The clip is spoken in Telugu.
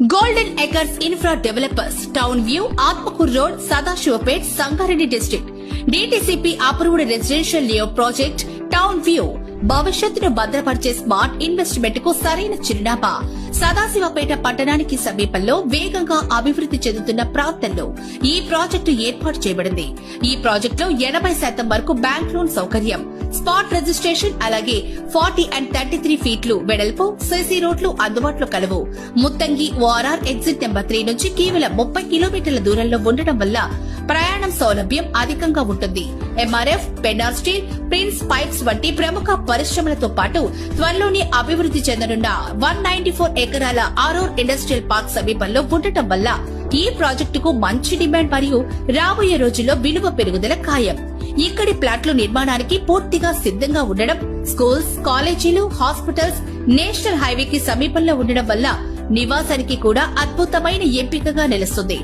Golden acres infra developers town view Atmakur road Sadasivpet Sangareddy district DTCP approved residential layout project town view భవిష్యత్తును భద్రపరిచే స్మార్ట్ ఇన్వెస్ట్మెంట్ కు సరైన చిరునామా సదాశివపేట పట్టణానికి సమీపంలో వేగంగా అభివృద్ది చెందుతున్న ప్రాంతంలో ఈ ప్రాజెక్టు ఏర్పాటు చేయబడింది. ఈ ప్రాజెక్టులో 80% వరకు బ్యాంక్ లోన్ సౌకర్యం, స్పాట్ రిజిస్ట్రేషన్, అలాగే 40 and 33 ఫీట్లు వెడల్పు సిసి రోడ్లు అందుబాటులో కలవు. ముత్తంగి ఓఆర్ఆర్ ఎగ్జిట్ నెంబర్ 3 నుంచి కేవలం 30 కిలోమీటర్ల దూరంలో ఉండడం వల్ల ప్రయాణం సౌలభ్యం అధికంగా ఉంటుంది. MRF, Pennar steel, prince pipes వంటి ప్రముఖ పరిశ్రమలతో పాటు త్వరలోనే అభివృద్ది చెందనున్న 194 ఎకరాల ఆరోర్ ఇండస్ట్రియల్ పార్క్ సమీపంలో ఉండటం వల్ల ఈ ప్రాజెక్టుకు మంచి డిమాండ్ మరియు రాబోయే రోజుల్లో విలువ పెరుగుదల ఖాయం. ఇక్కడి ప్లాట్ల నిర్మాణానికి పూర్తిగా సిద్ధంగా ఉండడం, స్కూల్స్, కాలేజీలు, హాస్పిటల్స్ నేషనల్ హైవేకి సమీపంలో ఉండడం వల్ల నివాసానికి కూడా అద్భుతమైన ఎంపికగా నిలుస్తుంది.